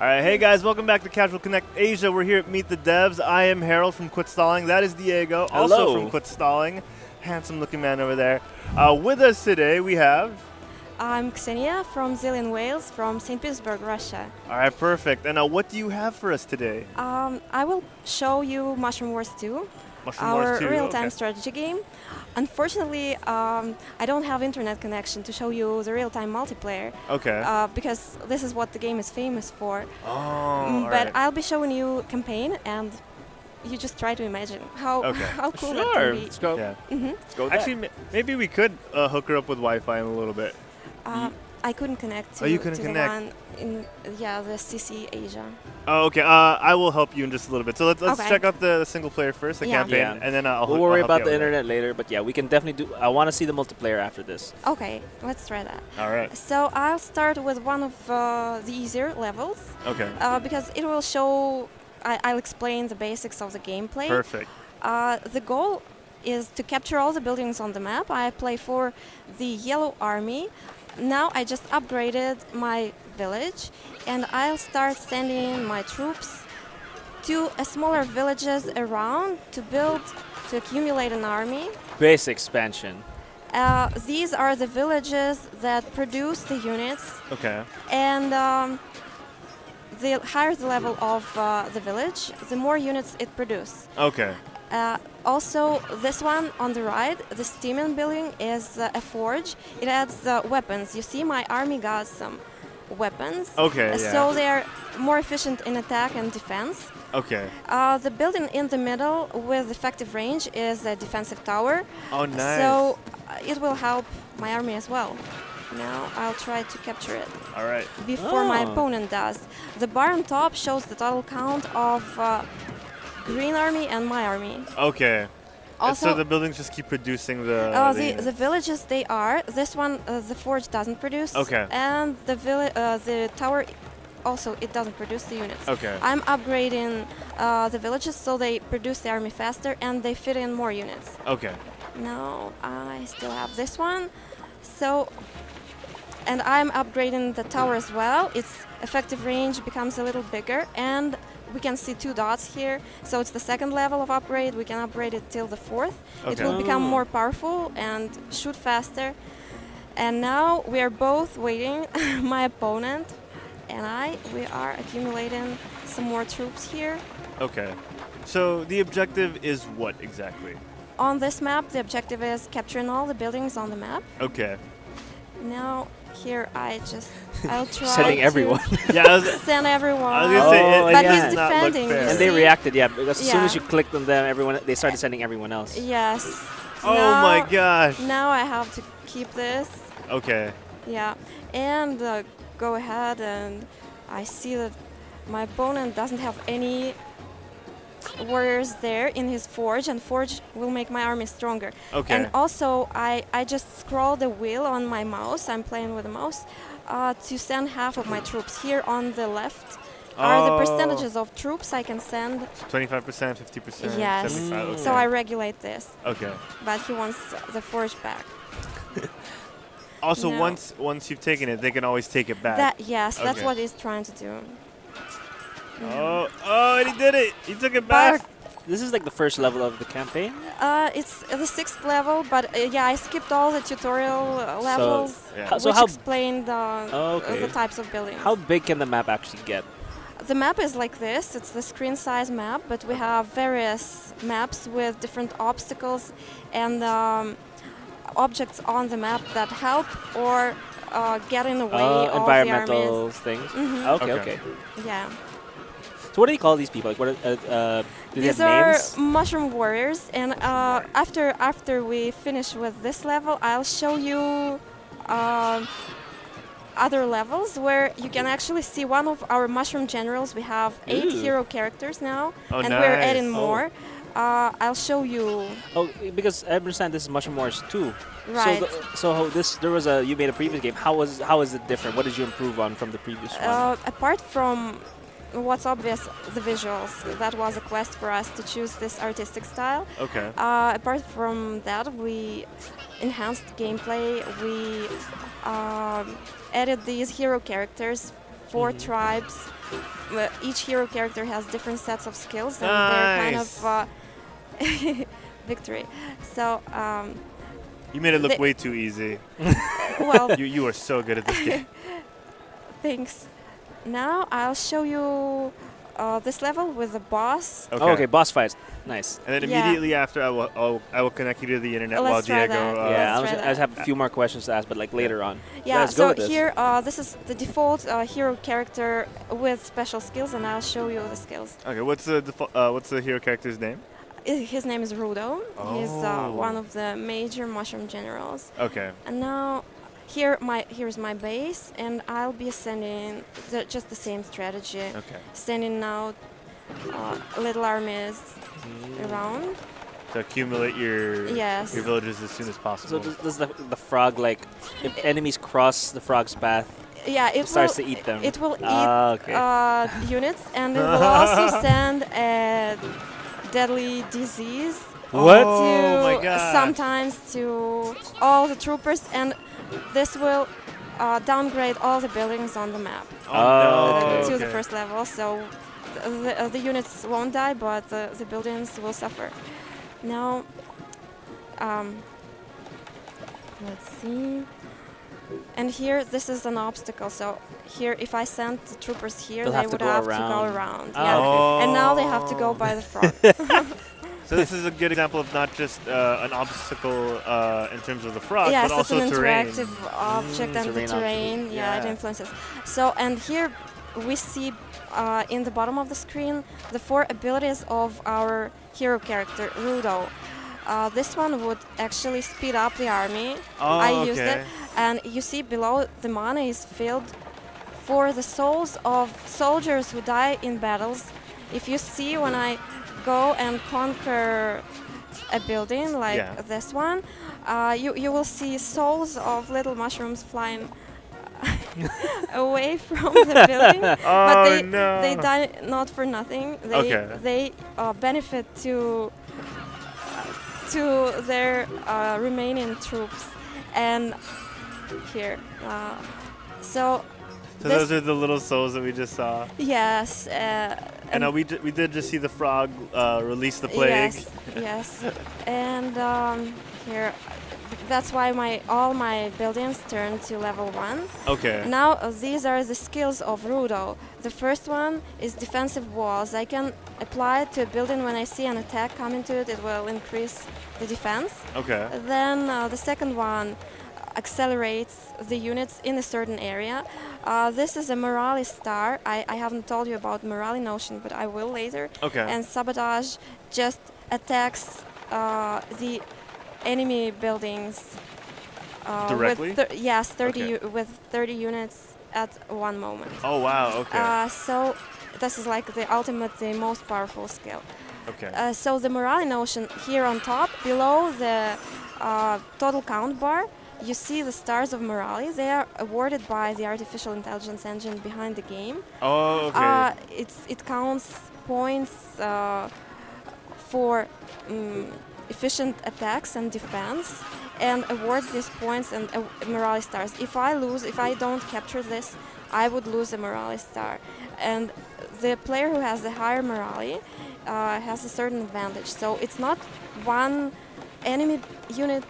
All right, hey guys, welcome back to Casual Connect Asia. We're here at Meet the Devs. I am Harold from Quit Stalling. That is Diego, also Hello. from Quit Stalling. Handsome looking man over there. With us today we have... I'm Ksenia from Zillion Whales from St. Petersburg, Russia. All right, perfect. And what do you have for us today? I will show you Mushroom Wars 2, Mushroom Wars our 2, real-time okay. strategy game. Unfortunately, I don't have internet connection to show you the real-time multiplayer. Okay. Because this is what the game is famous for. Oh, all But right. I'll be showing you campaign, and you just try to imagine how cool that Sure. can be. Let's go. Yeah. Let's go. With Actually, maybe we could hook her up with Wi-Fi in a little bit. I couldn't connect to, Oh, you couldn't to connect. the one in the CC Asia. Oh, okay. I will help you in just a little bit. So let's Okay. check out the single player first, the Yeah. campaign, Yeah. and then I'll we'll I'll worry help about you the out with that. internet later, but yeah, we can definitely do. I want to see the multiplayer after this. Okay, let's try that. All right. So I'll start with one of the easier levels Okay. because it will show. I'll explain the basics of the gameplay. Perfect. The goal is to capture all the buildings on the map. I play for the Yellow Army. Now I just upgraded my village, and I'll start sending my troops to smaller villages around to accumulate an army. Base expansion. These are the villages that produce the units. Okay. And the higher the level of the village, the more units it produces. Okay. Also, this one on the right, the steaming building, is a forge. It adds weapons. You see, my army got some weapons. Okay, yeah. So they're more efficient in attack and defense. Okay. The building in the middle with effective range is a defensive tower. Oh, nice. So it will help my army as well. Now I'll try to capture it All right. before my Oh. opponent does. The bar on top shows the total count of Green Army and my army. Okay. And Also, so the buildings just keep producing the. the villages they are. This one, the forge doesn't produce. Okay. And the tower, also it doesn't produce the units. Okay. I'm upgrading the villages so they produce the army faster and they fit in more units. Okay. Now I still have this one. So, and I'm upgrading the tower as well. Its effective range becomes a little bigger, and we can see 2 dots here. So it's the second level of upgrade. We can upgrade it till the 4th. It Okay. will become Oh. more powerful and shoot faster. And now we are both waiting. My opponent and we are accumulating some more troops here. Okay. So the objective is what exactly? On this map, the objective is capturing all the buildings on the map. Okay. Now here I'll try Sending to everyone. Yeah. I was send everyone. I was gonna say, Oh, it But yeah. he's does not look defending, fair. you And they see? reacted, yeah, because as soon as Yeah. you clicked on them, they started sending everyone else. Yes. Oh Now- my gosh. Now I have to keep this. Okay. Yeah. And go ahead, and I see that my opponent doesn't have any warriors there in his forge, and forge will make my army stronger. Okay. And also, I just scroll the wheel on my mouse. I'm playing with the mouse to send half of my troops. Here on the left are the Oh. percentages of troops I can send. 25%, 50%, Yes. 75%. Okay. So I regulate this. Okay. But he wants the forge back. Also, No. once you've taken it, they can always take it back. That's Okay. what he's trying to do. Oh, and he did it. He took it back. This is like the first level of the campaign. It's the 6th level, but yeah, I skipped all the tutorial levels, Yeah. which how explained Okay. the types of buildings. how big can the map actually get? The map is like this. It's the screen size map, but we have various maps with different obstacles and objects on the map that help or get in the way of the Environmental armies. things. Mhm. Okay, Okay. okay. Yeah. So what do you call these people? Like, what? Do they These have are names? mushroom warriors, and after we finish with this level, I'll show you other levels where you can actually see one of our mushroom generals. We have 8 Ooh. hero characters now, Oh, and we're nice. adding Oh. more. I'll show you. Oh, because I understand this is Mushroom Wars 2. Right. So you made a previous game. How is it different? What did you improve on from the previous one? Apart from what's obvious, the visuals. That was a quest for us to choose this artistic style. Okay. Apart from that, we enhanced gameplay. We added these hero characters 4 tribes. Each hero character has different sets of skills, and they're kind of victory. So you made it look way too easy. well, you are so good at this game. thanks. Now I'll show you this level with the boss. Oh, okay, boss fights. Nice. And then Yeah. immediately after, I will connect you to the internet Let's while try Diego. that. Yeah, Let's try I just have a few more questions to ask, but like later on. Yeah, Let's go so with this. here, this is the default hero character with special skills, and I'll show you the skills. Okay, what's the hero character's name? His name is Rudo. He's Oh. one of the major mushroom generals. Okay. And now, here's my base, and I'll be sending just the same strategy. Okay. Sending out little armies around. To accumulate your Yes. your villages as soon as So possible. does the frog, like, if enemies cross the frog's path, Yeah, it starts to eat them? It will Ah, eat okay. units, and it will also send a deadly disease. What? Oh my god. Sometimes to all the troopers, and this will downgrade all the buildings on the map Oh, no. to the Okay. first level. So the units won't die, but the buildings will suffer. Now, let's see. And here, this is an obstacle. So here, if I send the troopers here, They'll they have to would go have to go around. around. Ah, Yeah. okay. And now they have to go by the frog. So this is a good example of not just an obstacle in terms of the frog, Yes, but it's also an terrain. interactive object, and the terrain terrain, yeah, it Yeah. influences. So, and here we see in the bottom of the screen the 4 abilities of our hero character, Rudo. This one would actually speed up the army. Oh, I used okay. it, and you see below the mana is filled for the souls of soldiers who die in battles. If you see when I go and conquer a building like Yeah. this one, you will see souls of little mushrooms flying away from the building, but Oh, they no. they die not for nothing. They benefit to their remaining troops, and here. So So this- those are the little souls that we just saw. yes, And we did just see the frog release the plague. Yes, yes. And here, that's why all my buildings turn to level 1. Okay. Now these are the skills of Rudo. The first one is defensive walls. I can apply it to a building when I see an attack coming to it. It will increase the defense. Okay. Then the second one accelerates the units in a certain area. This is a morale star. I haven't told you about morale notion, but I will later. Okay. And sabotage just attacks the enemy buildings Directly? yes, 30 Okay. with 30 units at one moment. Oh wow. Okay. So this is like the ultimate, the most powerful skill. Okay. So the morale notion here on top, below the total count bar, you see the stars of morale. They are awarded by the artificial intelligence engine behind the game. Oh okay. It counts points for efficient attacks and defense, and awards these points and morale stars. If I don't capture this, I would lose a morale star. And the player who has the higher morale has a certain advantage. So it's not one enemy unit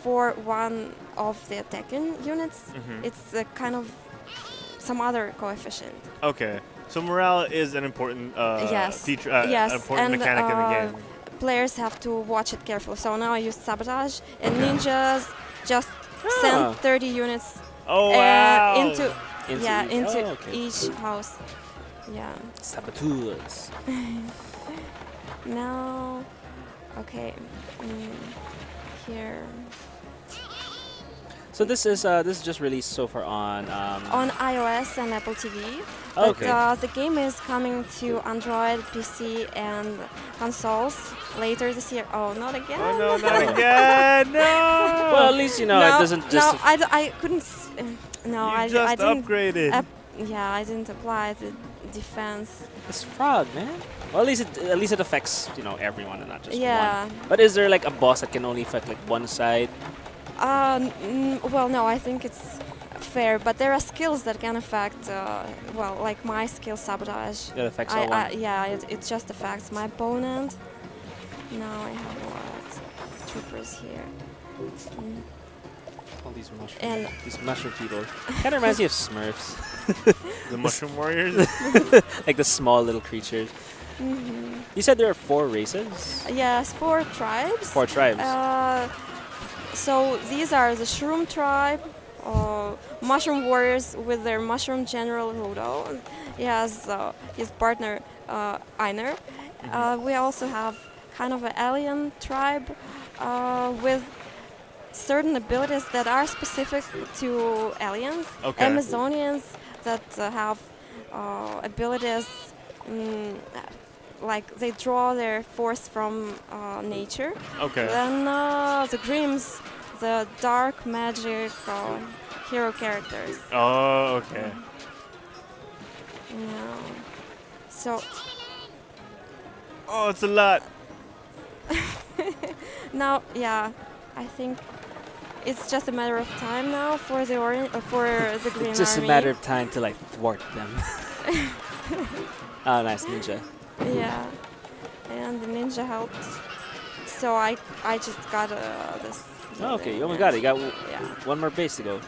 for one of the attacking units. It's a kind of some other coefficient. Okay. So morale is an important Yes. feature, Yes, an important and, mechanic in the game. Players have to watch it carefully. So now I use sabotage, and ninjas just Ah. send 30 units Oh wow. into Oh, okay. each house. Yeah. Saboteurs. Now, okay, here So this is just released so far on. on iOS and Apple TV. Oh, But okay. the game is coming to Android, PC, and consoles later this year. Oh, not again! Oh no, not again! No. Well, at least you know it doesn't just. No, I couldn't. No, You I just didn't. upgraded. Yeah, I didn't apply the defense. It's frog, man. Well, at least it affects everyone and not just Yeah. one. But is there like a boss that can only affect like one side? Well, no, I think it's fair, but there are skills that can affect, well, like my skill sabotage. That affects someone. Yeah, it just affects my opponent. Now I have a lot of troopers here. All these And mushroom people. Kind of reminds me of Smurfs. The Mushroom Warriors? Like the small little creatures. You said there are 4 races? yes, 4 tribes. 4 tribes. So these are the Shroom tribe, Mushroom Warriors with their Mushroom General Rudo. He has his partner Einar. We also have kind of an alien tribe with certain abilities that are specific to aliens. Okay. Amazonians that have abilities like they draw their force from nature. Okay. Then the Grimms, the dark magic hero characters. Oh, okay. Yeah. So Oh, it's a lot. now, yeah, I think it's just a matter of time now for the Green It's just Army. a matter of time to like thwart them. Oh, nice ninja. Yeah, and the ninja helped. So I just got this. Oh, okay, you almost got it. You got Yeah, one more base to go.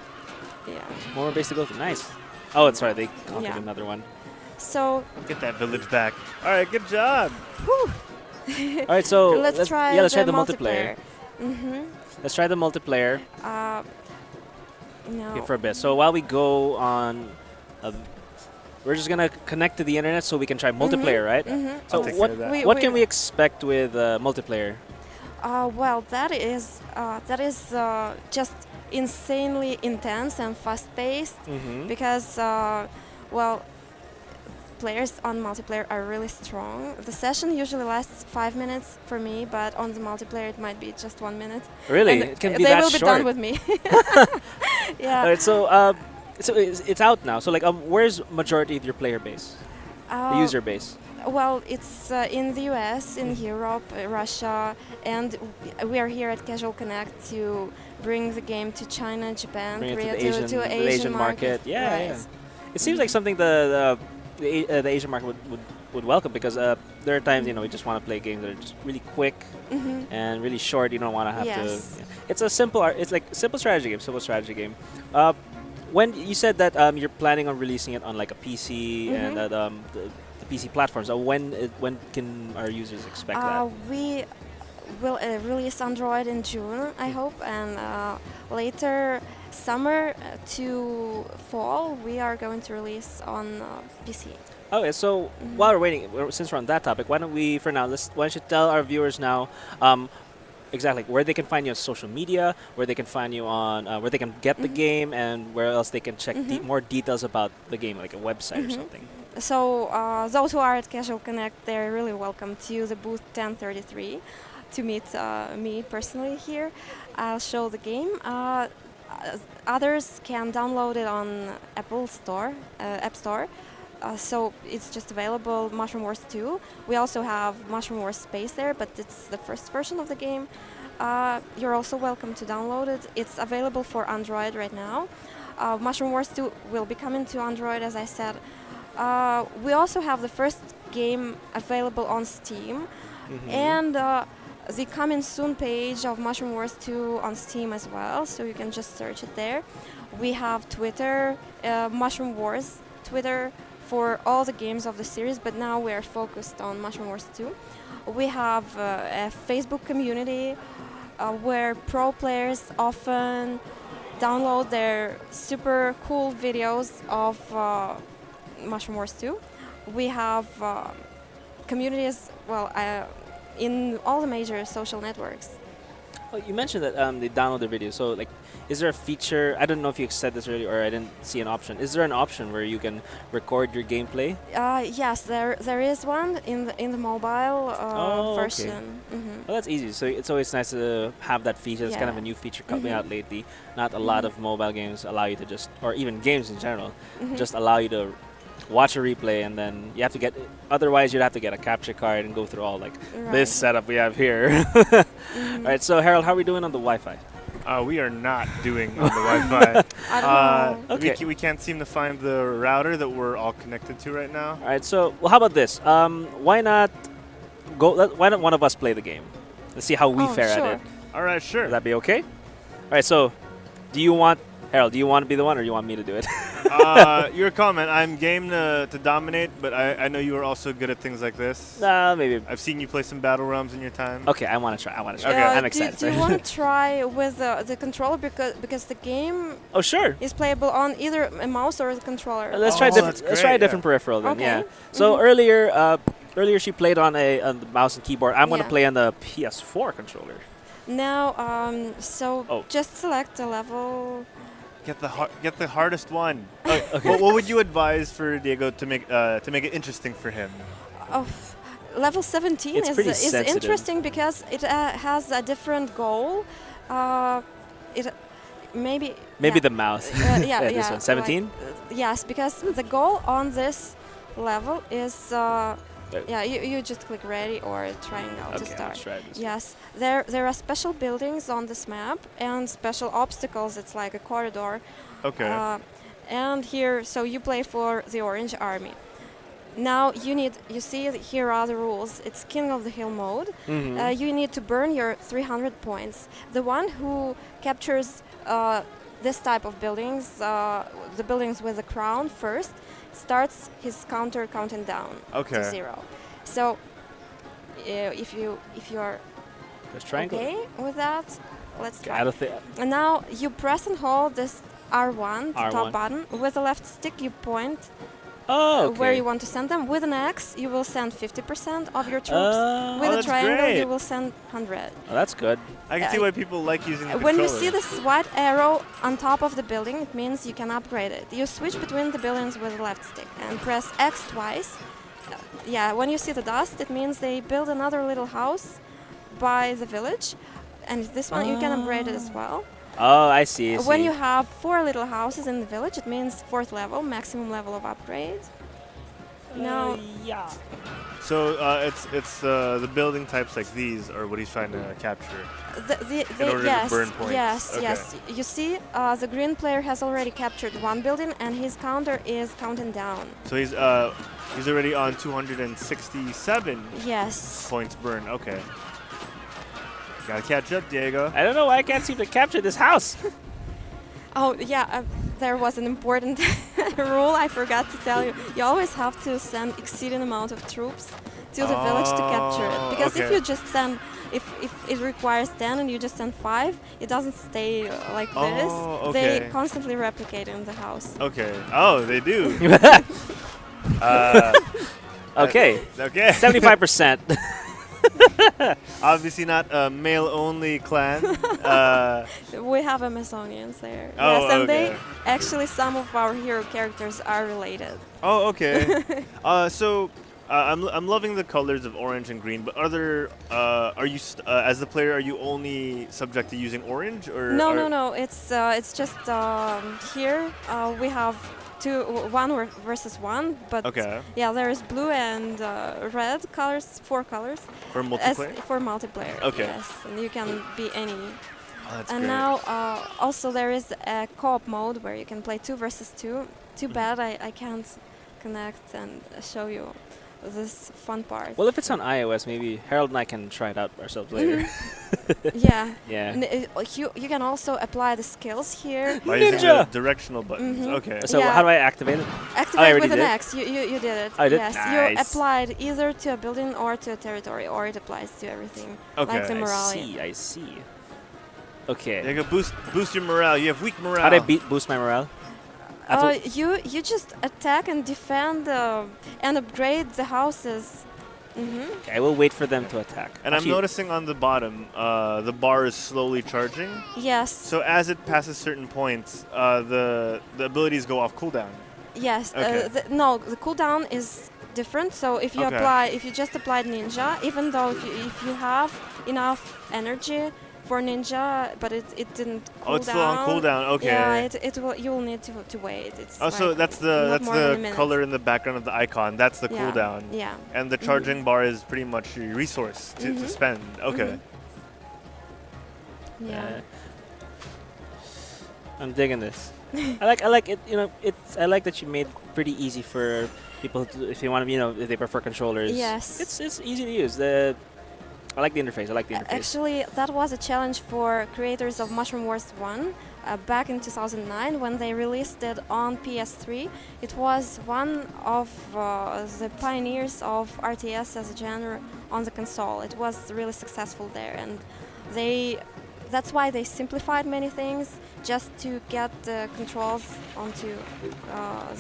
yeah. One more base to go through. Nice. Oh, it's right. They conquered Yeah. another one. So Get that village back. All right, good job. All right, so let's try let's try the the multiplayer. Let's try the multiplayer No. okay, for a bit. So while we go on, we're just gonna connect to the internet so we can try multiplayer, right? So I'll take what care of that. We- what we- can we expect with multiplayer? Well, that is just insanely intense and fast-paced because, well, players on multiplayer are really strong. The session usually lasts 5 minutes for me, but on the multiplayer it might be just 1 minute. Really, And it can be they that will short. be done with me. Yeah. All right, so so it's out now. So like, where's majority of your player base, the user base? Well, it's in the US, in Europe, Russia, and we are here at Casual Connect to bring the game to China, Japan, Bring it Korea, to the Asian market. Yeah, Right. yeah. It seems like something the Asian market would welcome because there are times we just want to play games that are just really quick and really short. You don't want to have Yes. to. It's a simple. It's like simple strategy game. Simple strategy game. When you said that you're planning on releasing it on like a PC and the PC platforms, when can our users expect that? We will release Android in June, I hope, and later summer to fall we are going to release on PC. Okay, so while we're waiting, since we're on that topic, why don't we, for now, why don't you tell our viewers now exactly where they can find you on social media, where they can find you on, where they can get the game, and where else they can check more details about the game, like a website or something. So those who are at Casual Connect, they're really welcome to the booth 1033 to meet me personally here. I'll show the game. Others can download it on Apple Store, App Store. So it's just available, Mushroom Wars 2. We also have Mushroom Wars Space there, but it's the first version of the game. You're also welcome to download it. It's available for Android right now. Mushroom Wars 2 will be coming to Android, as I said. We also have the first game available on Steam, and the coming soon page of Mushroom Wars 2 on Steam as well, so you can just search it there. We have Twitter, Mushroom Wars Twitter for all the games of the series, but now we are focused on Mushroom Wars 2. We have a Facebook community where pro players often download their super cool videos of Mushroom Wars 2. We have communities, well, in all the major social networks. Well, you mentioned that they download the video. So, like, is there a feature? I don't know if you said this earlier, or I didn't see an option. Is there an option where you can record your gameplay? Yes, there is one in the mobile version. Well, that's easy. So it's always nice to have that feature. It's kind of a new feature coming out lately. Not a lot of mobile games allow you to just, or even games in general, just allow you to watch a replay, and then you have to get, otherwise you'd have to get a capture card and go through all like this setup we have here. All right, so Harold, how are we doing on the Wi-Fi? We are not doing on the Wi-Fi. I don't know. Okay. We can't seem to find the router that we're all connected to right now. All right. So, well, how about this? Why not why don't one of us play the game? Let's see how we Oh, fare sure. at it. All right, sure. Would that be okay? All right. So, Harold, do you want to be the one, or you want me to do it? Your comment. I'm game to dominate, but I know you are also good at things like this. Maybe. I've seen you play some battle realms in your time. Okay, I want to try. Okay. I'm Do excited. you want to try with the controller because the game Oh, sure. is playable on either a mouse or the controller? Let's Oh, try that's let's try a great, different yeah. peripheral then. Okay. Yeah. So earlier she played on the mouse and keyboard. I'm going to Yeah. play on the PS4 controller. Now, so Oh. just select a level. Get the hardest one. Okay. What would you advise for Diego to make it interesting for him? Of level 17 It's pretty is sensitive. interesting because it has a different goal. It maybe Maybe yeah. the mouse. Yeah, This yeah, one. like, 17? yes, because the goal on this level is you just click ready or triangle to Okay, start. let's try this. Yes, there are special buildings on this map and special obstacles. It's like a corridor. Okay. And here, so you play for the Orange Army. Now you see here are the rules. It's King of the Hill mode. Mhm. You need to burn your 300 points. The one who captures this type of buildings, the buildings with the crown first, starts his counter counting down Okay. to 0. So if you are Let's triangle. okay with that, let's Okay, try. I don't think. And now you press and hold this R1, the R1. top button. With the left stick, you point Oh, okay. where you want to send them. With an X, you will send 50% of your troops. With Oh, a that's triangle, great. you will send 100. Oh, that's good. I can see why people like using the When you controller. see this white arrow on top of the building, it means you can upgrade it. You switch between the buildings with the left stick and press X twice. Yeah, when you see the dust, it means they build another little house by the village. And this one you can upgrade it as well. Oh, I see. When you have 4 little houses in the village, it means 4th level, maximum level of upgrade. Now, yeah. So it's the building types like these are what he's trying to capture. In order to yes, burn points. yes, Okay. yes. You see, the green player has already captured one building, and his counter is counting down. So he's already on 267 Yes. points burned. Okay. Gotta catch up, Diego. I don't know why I can't seem to capture this house. Oh, yeah. There was an important rule I forgot to tell you. You always have to send exceeding amount of troops to the village to capture it. Because if okay. you just send, if it requires 10 and you just send 5, it doesn't stay like this. Oh, okay. They constantly replicate in the house. Okay. Oh, they do. Okay. Okay. 75%. Obviously not a male-only clan. We have Amazonians there. Oh, yes, and okay. actually some of our hero characters are related. Oh, okay. I'm loving the colors of orange and green, but are you as the player, are you only subject to using orange or? No. It's just here we have one versus one, but Okay. yeah, there is blue and red colors, 4 colors. For multiplayer. For multiplayer. Okay. Yes, and you can be any. Oh, that's And great. now also there is a co-op mode where you can play 2 versus 2. Too bad I can't connect and show you this fun part. Well, if it's on iOS, maybe Harold and I can try it out ourselves later. Yeah. Yeah. You can also apply the skills here. By using the Ninja! directional buttons. Mhm. Okay. So Yeah. how do I activate it? Activate already with an did? X. You did it. I did? Yes. Nice. You applied either to a building or to a territory, or it applies to everything. Okay. Like the I morale. see. Okay. Diego, boost your morale. You have weak morale. How do I boost my morale? I thought- You just attack and defend and upgrade the houses. Okay, I will wait for them to attack. And I'm Actually, noticing on the bottom, the bar is slowly charging. Yes. So as it passes certain points, the abilities go off cooldown. Yes. Okay. The cooldown is different. So if you Okay. if you just applied ninja, even though if you have enough energy for ninja, but it didn't cool Oh, it's down. still on cooldown. Okay. Yeah, it will. You will need to wait. It's Also, like that's not more than a the minute. color in the background of the icon. That's the Yeah, cooldown. yeah. And the charging bar is pretty much your resource to spend. Okay. Yeah. I'm digging this. I like it. You know, I like that you made it pretty easy for people if they want to, if they prefer controllers. Yes. It's easy to use. I like the interface. Actually, that was a challenge for creators of Mushroom Wars 1 back in 2009 when they released it on PS3. It was one of the pioneers of RTS as a genre on the console. It was really successful there, and that's why they simplified many things just to get the controls onto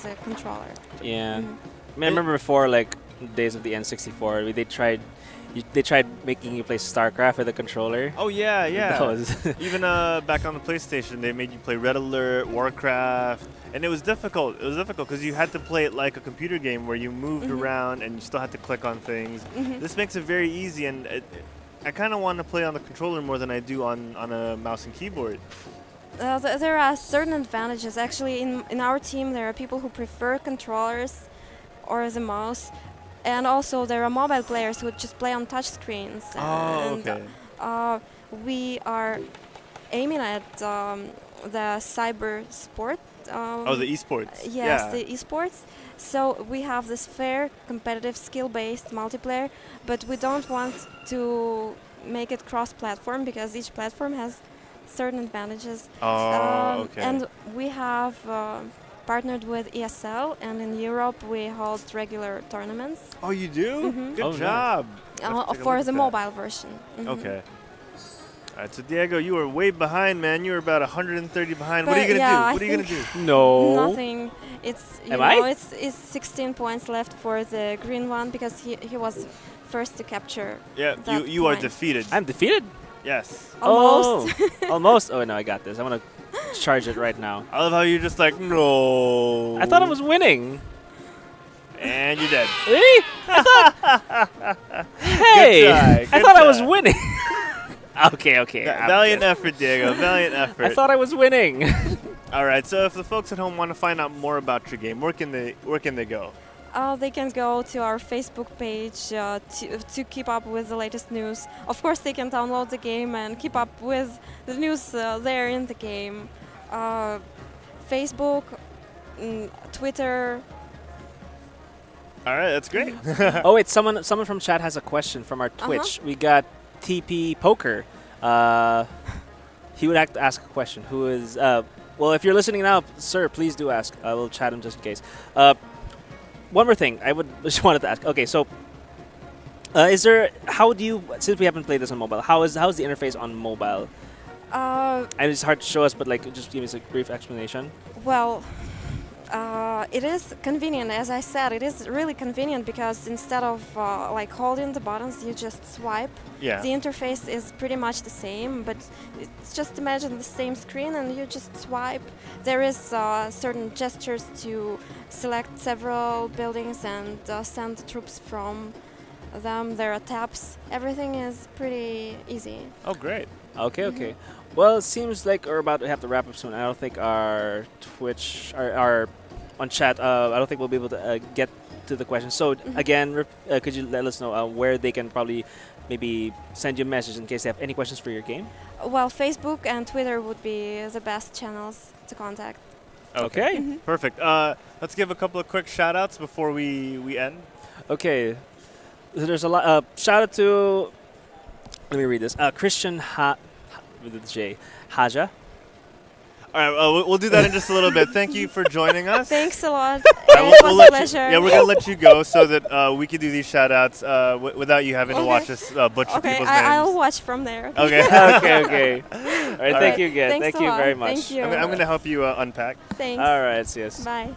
the controller. Yeah. I mean, I remember before, like days of the N64, they tried making you play StarCraft with a controller. Oh yeah, yeah. That was Even back on the PlayStation, they made you play Red Alert, Warcraft, and it was difficult. It was difficult because you had to play it like a computer game where you moved around and you still had to click on things. This makes it very easy, and I kind of want to play on the controller more than I do on a mouse and keyboard. There are certain advantages. Actually, in our team, there are people who prefer controllers or the mouse. And also, there are mobile players who just play on touch screens. Oh, and, okay. We are aiming at the cyber sport. The esports. Yes, Yeah. the esports. So we have this fair, competitive, skill-based multiplayer, but we don't want to make it cross-platform because each platform has certain advantages. Oh, okay. And we have partnered with ESL, and in Europe we hold regular tournaments. Oh, you do? Good Oh, nice. job. Let's take a look For at the that. mobile version. Okay. All right, so Diego, you were way behind, man. You were about 130 behind. What are But you gonna yeah, do? I What are you gonna do? no. Nothing. It's Am I? it's 16 points left for the green one because he was first to capture. Yeah, that you are point. defeated. I'm defeated. Yes. Almost. Oh, almost. Oh no, I got this. I'm gonna charge it right now. I love how you're just like, no. I thought I was winning. And you're dead. Really? Hey, try, I good thought I was try. winning. okay. I'm Valiant good. effort, Diego. Valiant effort. I thought I was winning. All right, so if the folks at home want to find out more about your game, where can they go? They can go to our Facebook page to keep up with the latest news. Of course, they can download the game and keep up with the news there in the game. Facebook, Twitter. All right, that's great. Oh wait, someone from chat has a question from our Twitch. We got TP Poker. He would have to ask a question. Who is? Well, if you're listening now, sir, please do ask. I will chat him just in case. One more thing, I just wanted to ask. Okay, so how do you, since we haven't played this on mobile, how's the interface on mobile? And it's hard to show us, but like just give us a brief explanation. Well, it is convenient. As I said, it is really convenient because instead of like holding the buttons, you just swipe. Yeah. The interface is pretty much the same, but it's just imagine the same screen and you just swipe. There is certain gestures to select several buildings and send the troops from them. There are taps. Everything is pretty easy. Oh, great. Okay. Well, it seems like we're about to have to wrap up soon. I don't think our Twitch, our on chat, I don't think we'll be able to get to the question. So again, could you let us know where they can probably maybe send you a message in case they have any questions for your game? Well, Facebook and Twitter would be the best channels to contact. Okay. Perfect. Let's give a couple of quick shout outs before we end. Okay. There's a lot. Shout out to, let me read this. Christian with the J. Haja. All right, we'll do that in just a little bit. Thank you for joining us. Thanks a lot. We'll It was a let pleasure. yeah, we're going to let you go so that we can do these shout-outs without you having to watch us butcher Okay, people's I'll names. watch from there. Okay. Okay. All right, thank you again. Thanks Thank a you lot. very much. Thank you. I'm going to help you unpack. Thanks. All right, yes. Bye.